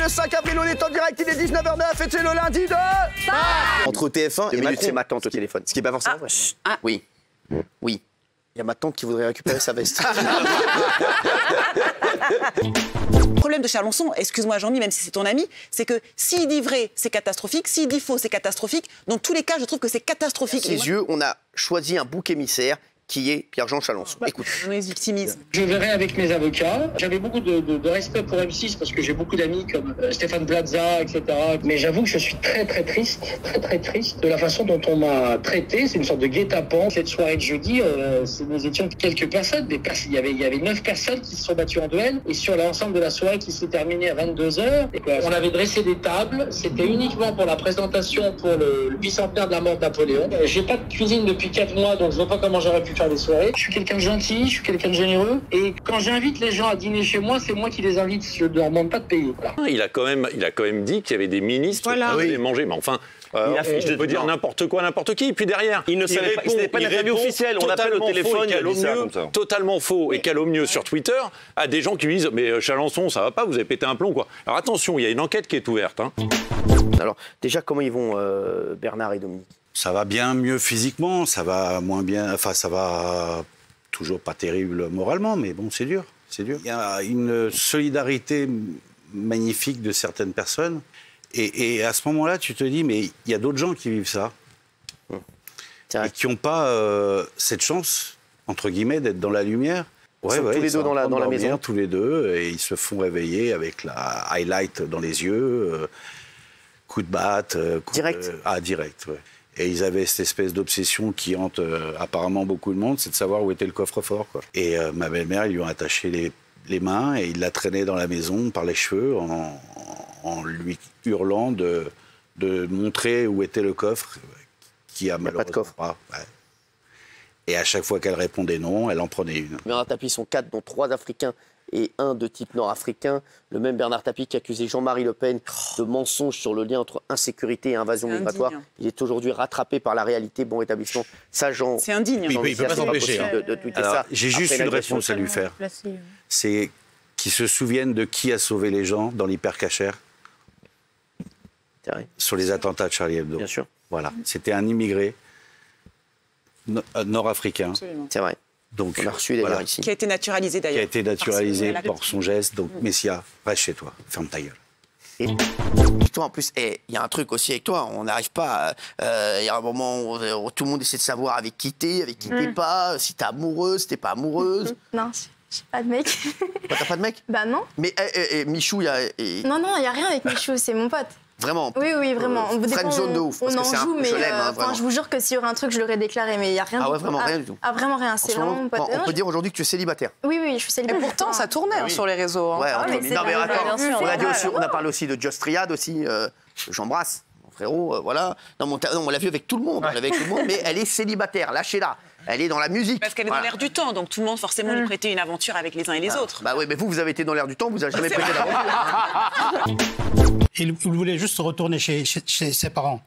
le 5 avril, on est en direct, il est 19h09 et c'est le lundi de... Entre TF1 et Macron. C'est ma tante au téléphone. Ce qui n'est pas forcément vrai. Oui. Oui. Il y a ma tante qui voudrait récupérer sa veste. Le problème de Chalençon, excuse-moi Jean-Mi, même si c'est ton ami, c'est que s'il dit vrai, c'est catastrophique, s'il dit faux, c'est catastrophique. Dans tous les cas, je trouve que c'est catastrophique. À ses yeux, on a choisi un bouc émissaire qui est Pierre-Jean Chalençon. Écoute. On les victimise. Je verrai avec mes avocats. J'avais beaucoup de respect pour M6 parce que j'ai beaucoup d'amis comme Stéphane Plaza, etc. Mais j'avoue que je suis très triste de la façon dont on m'a traité. C'est une sorte de guet-apens. Cette soirée de jeudi, nous étions quelques personnes. Il y avait 9 personnes qui se sont battues en duel. Et sur l'ensemble de la soirée qui s'est terminée à 22h, on avait dressé des tables. C'était uniquement pour la présentation pour le bicentenaire de la mort de Napoléon. J'ai pas de cuisine depuis 4 mois, donc je vois pas comment j'aurais pu faire des soirées. Je suis quelqu'un de gentil, je suis quelqu'un de généreux. Et quand j'invite les gens à dîner chez moi, c'est moi qui les invite. Je ne leur demande pas de payer. Voilà. Il a quand même dit qu'il y avait des ministres qui allaient manger. Mais enfin, je peux dire n'importe quoi, n'importe qui. Et puis derrière, il ne savait pas, c'était pas une interview officielle. On appelle au téléphone, il dit ça comme ça. Totalement faux et qu'elle au mieux sur Twitter à des gens qui lui disent mais Chalençon, ça va pas, vous avez pété un plomb quoi. Alors attention, il y a une enquête qui est ouverte. Alors déjà, comment ils vont Bernard et Dominique? Ça va bien mieux physiquement, ça va moins bien, enfin ça va toujours pas terrible moralement, mais bon, c'est dur, c'est dur. Il y a une solidarité magnifique de certaines personnes, et à ce moment-là, tu te dis, mais il y a d'autres gens qui vivent ça, et qui n'ont pas cette chance, entre guillemets, d'être dans la lumière. Ouais, tous les deux dans la maison. Tous les deux, et ils se font réveiller avec la highlight dans les yeux, coup de batte. Direct. Direct, ouais. Et ils avaient cette espèce d'obsession qui hante apparemment beaucoup de monde, c'est de savoir où était le coffre-fort, quoi. Et ma belle-mère, ils lui ont attaché les mains et il la traînait dans la maison par les cheveux en lui hurlant de montrer où était le coffre, qui a malheureusement pas de coffre. Pas. Ouais. Et à chaque fois qu'elle répondait non, elle en prenait une. Bernard Tapie, sont 4, dont 3 Africains et 1 de type nord-africain. Le même Bernard Tapie qui accusait Jean-Marie Le Pen de mensonges sur le lien entre insécurité et invasion migratoire. Il est aujourd'hui rattrapé par la réalité. Bon rétablissement. Ça, Jean... C'est indigne. Il ne peut pas s'empêcher de tweeter ça. J'ai juste une l'agression. réponse à lui faire. C'est qu'ils se souviennent de qui a sauvé les gens dans l'hypercachère sur les attentats de Charlie Hebdo. Bien sûr. Voilà. C'était un immigré nord-africain. C'est vrai. Donc, on a reçu d'ailleurs ici. Qui a été naturalisé d'ailleurs. Qui a été naturalisé par son geste. Donc, Messia, reste chez toi, ferme ta gueule. Et toi, en plus, il y a un truc aussi avec toi, on n'arrive pas. Il y a un moment où tout le monde essaie de savoir avec qui t'es pas, si t'es amoureuse, si t'es pas amoureuse. Non, j'ai pas de mec. T'as pas de mec? Bah non. Mais Michou, il y a. Non, il y a rien avec Michou, c'est mon pote. Vraiment? Oui, vraiment. Friendzone de ouf. On en joue, mais je vous jure que s'il y aurait un truc, je l'aurais déclaré, mais il n'y a rien. Ah ouais, vraiment rien du tout. Ah, vraiment rien, c'est vraiment mon pote. On peut dire aujourd'hui que tu es célibataire? Oui, je suis célibat. Et pourtant, ça tournait sur les réseaux. Ouais, non, mais attends, on a parlé aussi de Just Triad, aussi, j'embrasse mon frérot, voilà. Non, on l'a vu avec tout le monde, mais elle est célibataire, lâchez-la. Elle est dans la musique. Parce qu'elle est dans l'air du temps, donc tout le monde forcément lui prêtait une aventure avec les uns et les autres. Bah oui, mais vous avez été dans l'air du temps, vous n'avez jamais prêté d'aventure. Il voulait juste retourner chez ses parents,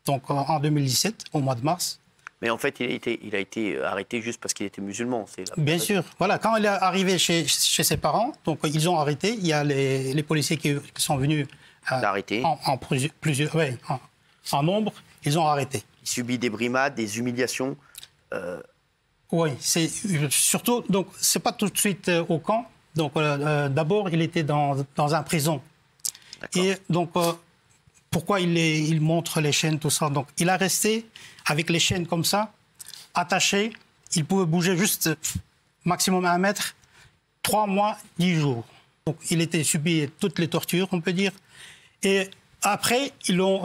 donc en 2017, au mois de mars. Mais en fait, il a été arrêté juste parce qu'il était musulman. Bien sûr. Voilà, quand il est arrivé chez ses parents, donc ils ont arrêté. Il y a les policiers qui sont venus en nombre. Ils ont arrêté. Il subit des brimades, des humiliations. Oui, c'est surtout. Donc, c'est pas tout de suite au camp. Donc, d'abord, il était dans un prison. Et donc, pourquoi il montre les chaînes, tout ça? Donc, il a resté avec les chaînes comme ça, attaché. Il pouvait bouger juste maximum 1 mètre, 3 mois, 10 jours. Donc, il était subi toutes les tortures, on peut dire. Et après, ils l'ont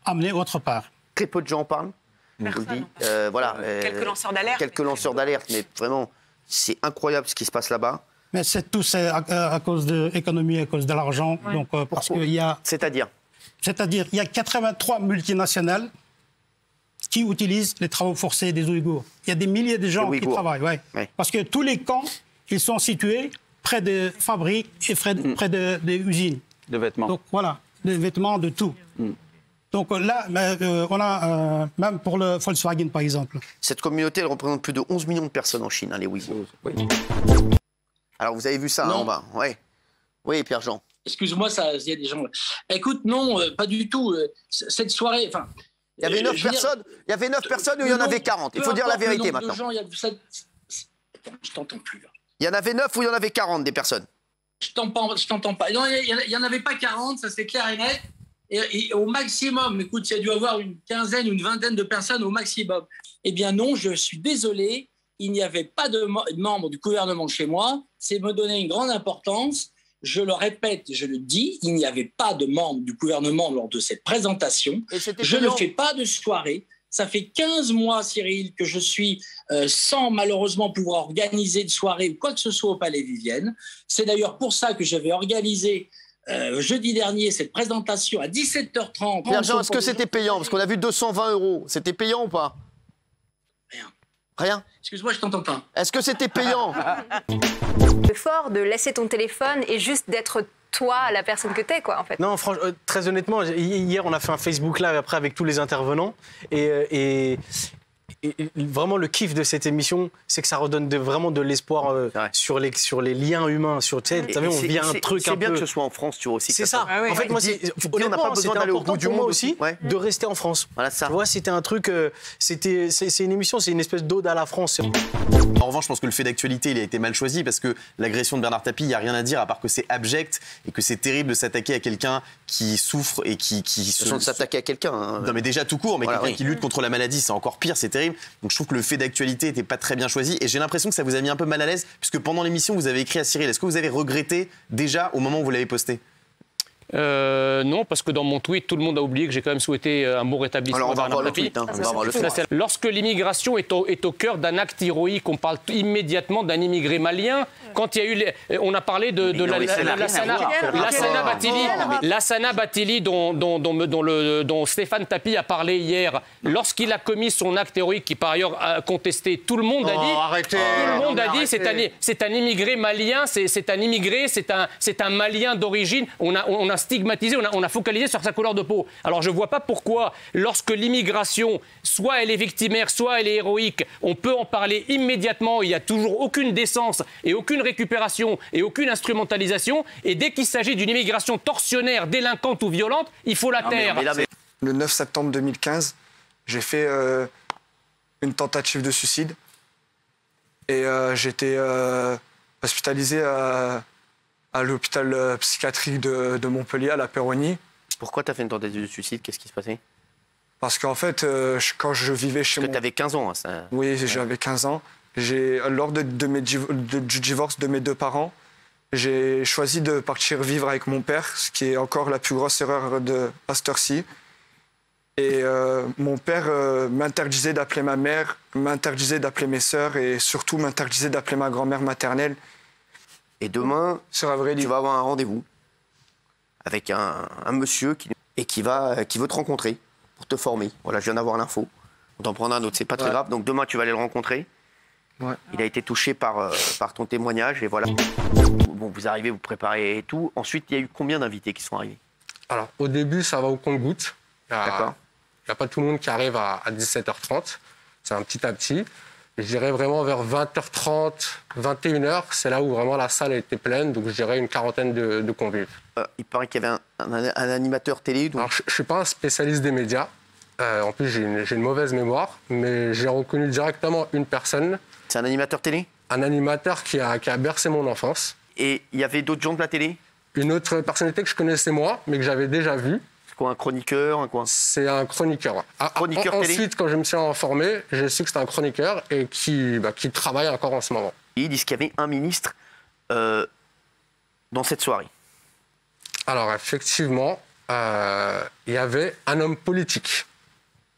amené autre part. Très peu de gens en parlent. Voilà. Quelques lanceurs d'alerte. Quelques lanceurs d'alerte, mais vraiment, c'est incroyable ce qui se passe là-bas. Mais c'est tout à cause de l'économie, à cause de l'argent. Ouais. Donc, parce qu'il y a... C'est-à-dire, il y a 83 multinationales qui utilisent les travaux forcés des Ouïghours. Il y a des milliers de gens qui travaillent. Ouais. Parce que tous les camps, ils sont situés près des fabriques et près des usines. De vêtements. Donc voilà, des vêtements, de tout. Donc là, on a, même pour le Volkswagen, par exemple. Cette communauté, elle représente plus de 11 millions de personnes en Chine, les Ouïghours. Oui. Alors, vous avez vu ça en bas? Ouais. Oui, Pierre-Jean. Excuse-moi, il y a des gens... Écoute, non, pas du tout. Cette soirée... Il y avait 9 personnes. Il y avait 9 personnes ou il y en avait 40. Il faut dire la vérité maintenant. Attends, je t'entends plus. Là. Il y en avait 9 ou il y en avait 40 des personnes? Je t'entends pas. Non, il n'y en avait pas 40, ça c'est clair et net. Et au maximum, écoute, il y a dû avoir une quinzaine ou une vingtaine de personnes au maximum. Eh bien non, je suis désolé, il n'y avait pas de membres du gouvernement chez moi. C'est me donner une grande importance. Je le répète, je le dis, il n'y avait pas de membres du gouvernement lors de cette présentation. Je ne fais pas de soirée. Ça fait 15 mois, Cyril, que je suis sans malheureusement pouvoir organiser de soirée ou quoi que ce soit au Palais Vivienne. C'est d'ailleurs pour ça que j'avais organisé jeudi dernier cette présentation à 17h30. Pierre-Jean, est-ce que c'était payant? Parce qu'on a vu 220 €. C'était payant ou pas? Rien. Excuse-moi, je t'entends pas. Est-ce que c'était payant? Le fort de laisser ton téléphone et juste d'être toi, la personne que t'es, quoi, en fait. Non, franchement, très honnêtement, hier, on a fait un Facebook Live après avec tous les intervenants et vraiment, le kiff de cette émission, c'est que ça redonne vraiment de l'espoir sur les liens humains. Vous savez, on vit un truc un peu... C'est bien que ce soit en France, tu vois, aussi. C'est ça. En fait, moi, on n'a pas besoin d'aller au bout du monde aussi, de rester en France. Voilà ça. Tu vois, c'était un truc... c'est une émission, c'est une espèce d'ode à la France. En revanche, je pense que le fait d'actualité, il a été mal choisi parce que l'agression de Bernard Tapie, il n'y a rien à dire à part que c'est abject et que c'est terrible de s'attaquer à quelqu'un qui souffre et qui de s'attaquer à quelqu'un. Hein. Non, mais déjà tout court, mais voilà, quelqu'un qui lutte contre la maladie, c'est encore pire, c'est terrible. Donc je trouve que le fait d'actualité n'était pas très bien choisi et j'ai l'impression que ça vous a mis un peu mal à l'aise puisque pendant l'émission, vous avez écrit à Cyril. Est-ce que vous avez regretté déjà au moment où vous l'avez posté? Non, parce que dans mon tweet, tout le monde a oublié que j'ai quand même souhaité un bon rétablissement. Alors on va voir le tweet. tweet. Lorsque l'immigration est au cœur d'un acte héroïque, on parle immédiatement d'un immigré malien. Quand il y a eu, on a parlé de Lassana Bathily dont Stéphane Tapie a parlé hier. Lorsqu'il a commis son acte héroïque, qui par ailleurs a contesté, tout le monde a dit. Tout le monde a dit, c'est un immigré malien, c'est un immigré, c'est un malien d'origine. On a stigmatisé, on a focalisé sur sa couleur de peau. Alors je ne vois pas pourquoi, lorsque l'immigration, soit elle est victimaire, soit elle est héroïque, on peut en parler immédiatement, il n'y a toujours aucune décence et aucune récupération et aucune instrumentalisation, et dès qu'il s'agit d'une immigration tortionnaire, délinquante ou violente, il faut la taire. Le 9 septembre 2015, j'ai fait une tentative de suicide et j'étais hospitalisé à l'hôpital psychiatrique de Montpellier, à la Péronie. Pourquoi tu as fait une tentative de suicide? Qu'est-ce qui se passait? Parce qu'en fait, quand je vivais chez moi... Parce que tu avais 15 ans, hein, ça... Oui, j'avais 15 ans. Lors du divorce de mes deux parents, j'ai choisi de partir vivre avec mon père, ce qui est encore la plus grosse erreur de cette-ci. Et mon père m'interdisait d'appeler ma mère, m'interdisait d'appeler mes sœurs et surtout m'interdisait d'appeler ma grand-mère maternelle. Et demain, tu vas avoir un rendez-vous avec un monsieur qui veut te rencontrer pour te former. Voilà, je viens d'avoir l'info. On t'en prendra un autre, c'est pas très grave. Donc demain, tu vas aller le rencontrer. Ouais. Il a été touché par ton témoignage et voilà. Bon, vous arrivez, vous préparez et tout. Ensuite, il y a eu combien d'invités qui sont arrivés? Alors, au début, ça va au compte-gouttes. D'accord. Il n'y a pas tout le monde qui arrive à 17h30. C'est un petit à petit. Je dirais vraiment vers 20h30, 21h, c'est là où vraiment la salle était pleine, donc je dirais une quarantaine de convives. Il paraît qu'il y avait un animateur télé. Donc... Alors, je ne suis pas un spécialiste des médias. En plus, j'ai une mauvaise mémoire, mais j'ai reconnu directement une personne. C'est un animateur télé? Un animateur qui a bercé mon enfance. Et il y avait d'autres gens de la télé? Une autre personnalité que je connaissais moi, mais que j'avais déjà vue. Quoi, un chroniqueur, C'est un chroniqueur. Télé. Ensuite, quand je me suis informé, j'ai su que c'était un chroniqueur et qui travaille encore en ce moment. Ils disent qu'il y avait un ministre dans cette soirée. Alors, effectivement, il y avait un homme politique.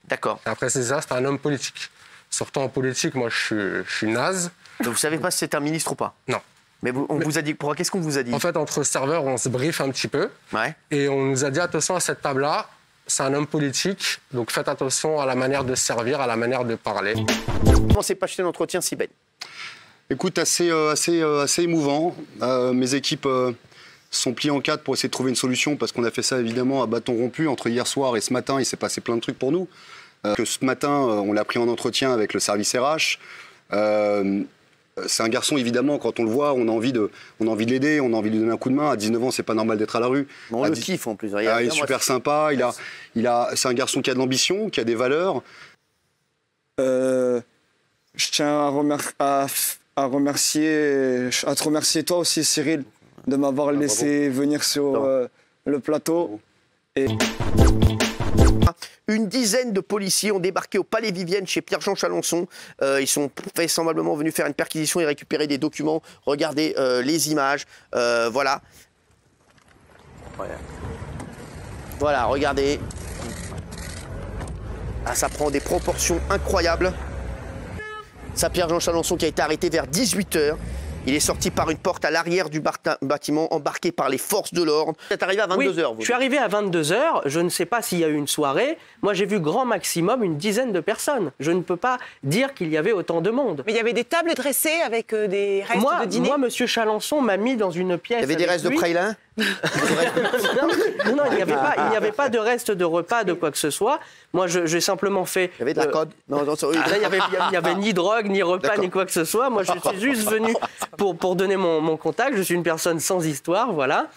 D'accord. Après, c'est ça, c'était un homme politique. Surtout en politique, moi, je suis naze. Donc, vous ne savez pas si c'est un ministre ou pas? Non. Mais on vous a dit, qu'est-ce qu'on vous a dit? En fait, entre serveurs, on se briefe un petit peu. Ouais. Et on nous a dit, attention à cette table-là, c'est un homme politique, donc faites attention à la manière de servir, à la manière de parler. Comment s'est passé l'entretien, Sibène? Écoute, assez émouvant. Mes équipes sont pliées en quatre pour essayer de trouver une solution, parce qu'on a fait ça évidemment à bâton rompu. Entre hier soir et ce matin, il s'est passé plein de trucs pour nous. Que ce matin, on l'a pris en entretien avec le service RH. C'est un garçon, évidemment, quand on le voit, on a envie de l'aider, on a envie de lui donner un coup de main. À 19 ans, c'est pas normal d'être à la rue. On le kiffe en plus. Il est super sympa, c'est un garçon qui a de l'ambition, qui a des valeurs. Je tiens à te remercier toi aussi, Cyril, de m'avoir laissé venir sur le plateau. Une dizaine de policiers ont débarqué au Palais Vivienne chez Pierre-Jean Chalençon. Ils sont vraisemblablement venus faire une perquisition et récupérer des documents. Regardez les images. Voilà. Voilà, regardez. Ah, ça prend des proportions incroyables. Ça, Pierre-Jean Chalençon qui a été arrêté vers 18 h. Il est sorti par une porte à l'arrière du bâtiment, embarqué par les forces de l'ordre. Vous êtes arrivé à 22 h. Je suis arrivé à 22 h. Je ne sais pas s'il y a eu une soirée. Moi, j'ai vu grand maximum une dizaine de personnes. Je ne peux pas dire qu'il y avait autant de monde. Mais il y avait des tables dressées avec des restes de dîner. Moi, monsieur Chalençon m'a mis dans une pièce. Il y avait des restes de prailin? Non, il n'y avait pas de reste de repas, de quoi que ce soit. Moi, j'ai simplement fait... Il y avait de la code? Non, là, il n'y avait ni drogue, ni repas, ni quoi que ce soit. Moi, je suis juste venu pour donner mon contact. Je suis une personne sans histoire, voilà.